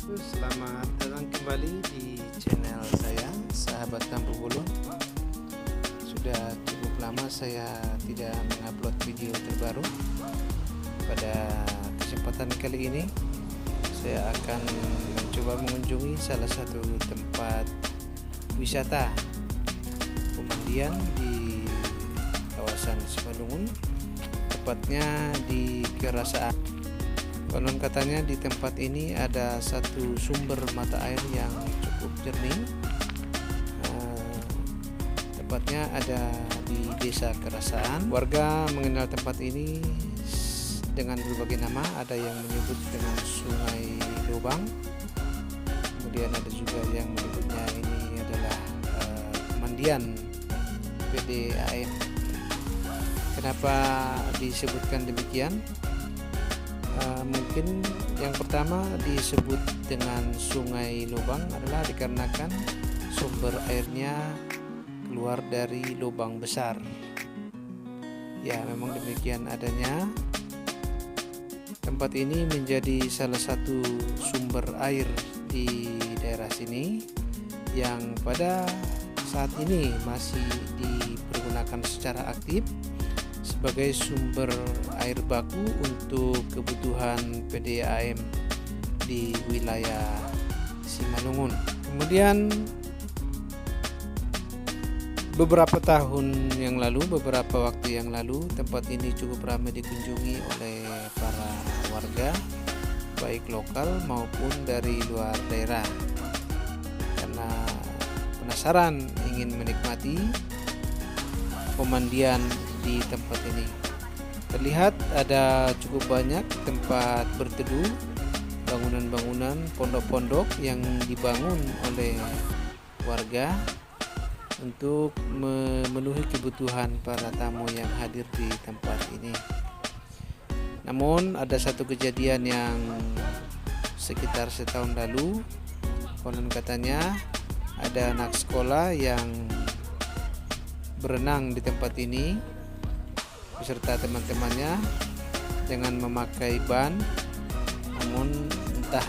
Selamat datang kembali di channel saya, Sahabat Tampu Bulun. Sudah cukup lama saya tidak mengupload video terbaru. Pada kesempatan kali ini saya akan mencoba mengunjungi salah satu tempat wisata pemandian di kawasan Simalungun, tepatnya di Kerasaan. Konon katanya di tempat ini ada satu sumber mata air yang cukup jernih. Tepatnya ada di Desa Kerasaan. Warga mengenal tempat ini dengan berbagai nama. Ada yang menyebut dengan Sungai Lubang. Kemudian ada juga yang menyebutnya ini adalah pemandian PDAM. Kenapa disebutkan demikian? Mungkin yang pertama disebut dengan Sungai Lubang adalah dikarenakan sumber airnya keluar dari lubang besar. Ya, memang demikian adanya. Tempat ini menjadi salah satu sumber air di daerah sini yang pada saat ini masih dipergunakan secara aktif sebagai sumber air baku untuk kebutuhan PDAM di wilayah Simalungun. Kemudian beberapa waktu yang lalu tempat ini cukup ramai dikunjungi oleh para warga baik lokal maupun dari luar daerah karena penasaran ingin menikmati pemandian di tempat ini. Terlihat ada cukup banyak tempat berteduh, bangunan-bangunan, pondok-pondok yang dibangun oleh warga untuk memenuhi kebutuhan para tamu yang hadir di tempat ini. Namun ada satu kejadian yang sekitar setahun lalu, konon katanya ada anak sekolah yang berenang di tempat ini beserta teman-temannya dengan memakai ban, namun entah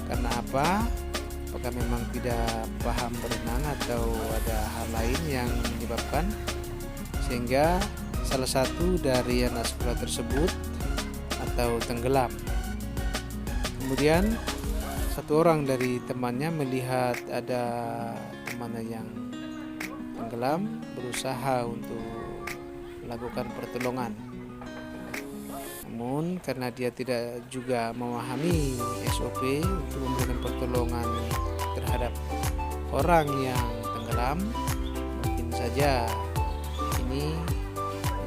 karena apa, apakah memang tidak paham berenang atau ada hal lain yang menyebabkan sehingga salah satu dari anak sekolah tersebut atau tenggelam. Kemudian satu orang dari temannya melihat ada temannya yang tenggelam, berusaha untuk melakukan pertolongan. Namun karena dia tidak juga memahami SOP untuk memberikan pertolongan terhadap orang yang tenggelam, mungkin saja ini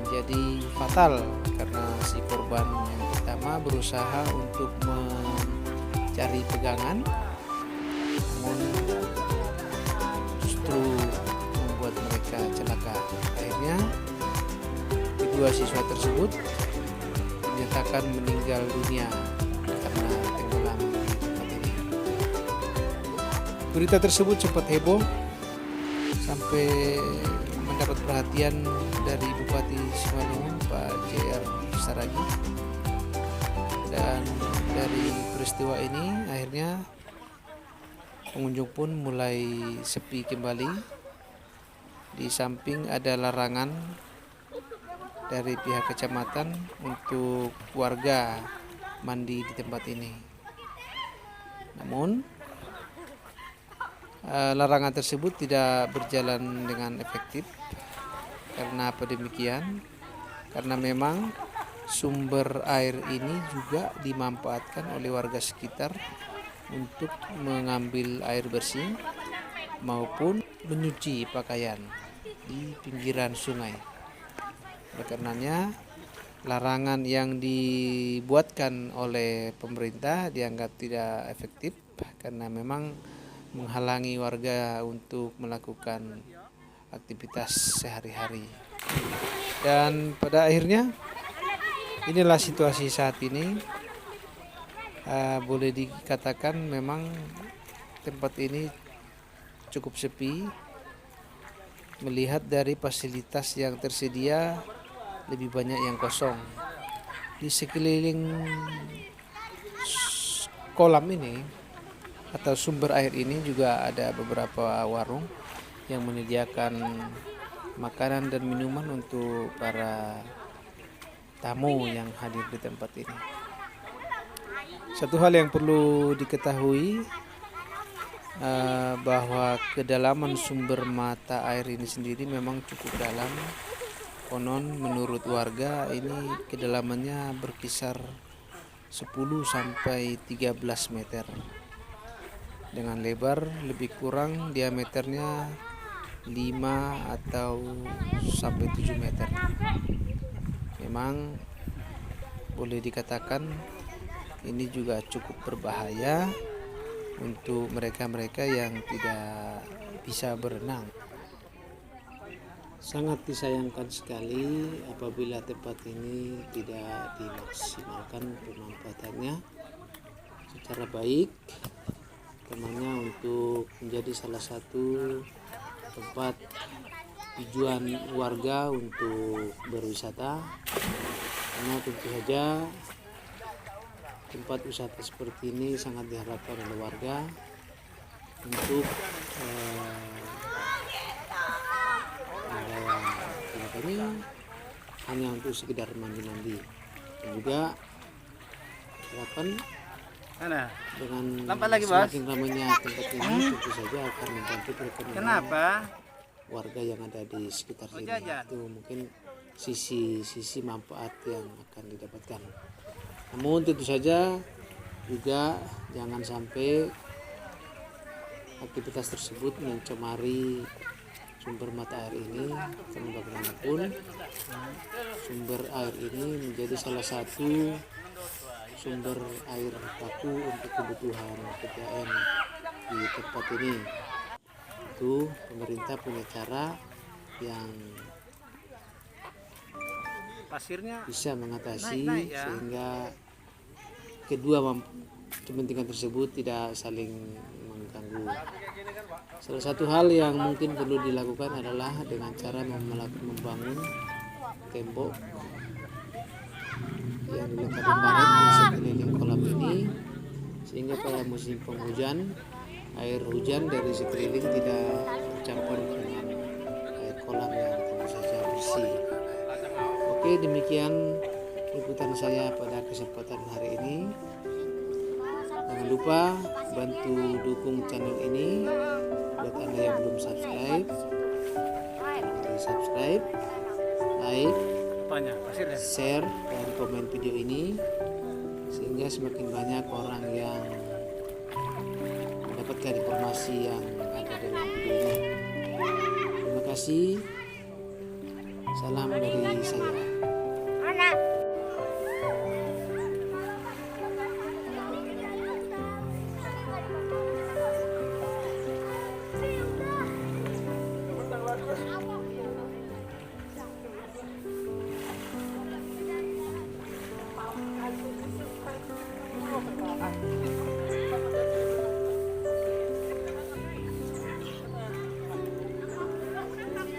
menjadi fatal karena si korban yang pertama berusaha untuk mencari pegangan, namun justru membuat mereka celaka. Akhirnya kedua siswa tersebut dinyatakan meninggal dunia karena tenggelam di tempat ini. Berita tersebut sempat heboh sampai mendapat perhatian dari Bupati Simalungun Pak JR Saragi, dan dari peristiwa ini akhirnya pengunjung pun mulai sepi kembali. Di samping ada larangan dari pihak kecamatan untuk warga mandi di tempat ini. Namun larangan tersebut tidak berjalan dengan efektif. Karena apa demikian? Karena memang sumber air ini juga dimanfaatkan oleh warga sekitar untuk mengambil air bersih maupun menyuci pakaian di pinggiran sungai. Oleh karenanya larangan yang dibuatkan oleh pemerintah dianggap tidak efektif karena memang menghalangi warga untuk melakukan aktivitas sehari-hari. Dan pada akhirnya inilah situasi saat ini. Boleh dikatakan memang tempat ini cukup sepi. Melihat dari fasilitas yang tersedia lebih banyak yang kosong. Di sekeliling kolam ini atau sumber air ini juga ada beberapa warung yang menyediakan makanan dan minuman untuk para tamu yang hadir di tempat ini. Satu hal yang perlu diketahui bahwa kedalaman sumber mata air ini sendiri memang cukup dalam. Konon menurut warga ini kedalamannya berkisar 10 sampai 13 meter dengan lebar lebih kurang diameternya 5 atau sampai 7 meter. Memang boleh dikatakan ini juga cukup berbahaya untuk mereka-mereka yang tidak bisa berenang. Sangat disayangkan sekali apabila tempat ini tidak dimaksimalkan pemanfaatannya secara baik, utamanya untuk menjadi salah satu tempat tujuan warga untuk berwisata, karena tentu saja tempat wisata seperti ini sangat diharapkan oleh warga untuk hanya untuk sekedar mandi-mandi, dan juga harapan dengan semakin ramainya tempat ini tentu saja akan membantu perekonomian warga yang ada di sekitar sini. Itu mungkin sisi manfaat yang akan didapatkan. Namun tentu saja juga jangan sampai aktivitas tersebut mencemari sumber mata air ini, karena bagaimanapun sumber air ini menjadi salah satu sumber air baku untuk kebutuhan PDAM di tempat ini. Itu pemerintah punya cara yang bisa mengatasi sehingga kedua kepentingan tersebut tidak saling mengganggu. Salah satu hal yang mungkin perlu dilakukan adalah dengan cara membangun tembok yang dilengkapi parit di sekeliling kolam ini, sehingga pada musim penghujan air hujan dari sekeliling tidak bercampur dengan air kolam yang tentu saja bersih. Oke, demikian liputan saya pada kesempatan hari ini. Jangan lupa bantu dukung channel ini. Buat Anda yang belum subscribe, subscribe, like, share, dan komen video ini, sehingga semakin banyak orang yang mendapatkan informasi yang ada dalam video ini. Terima kasih. Salam dari saya.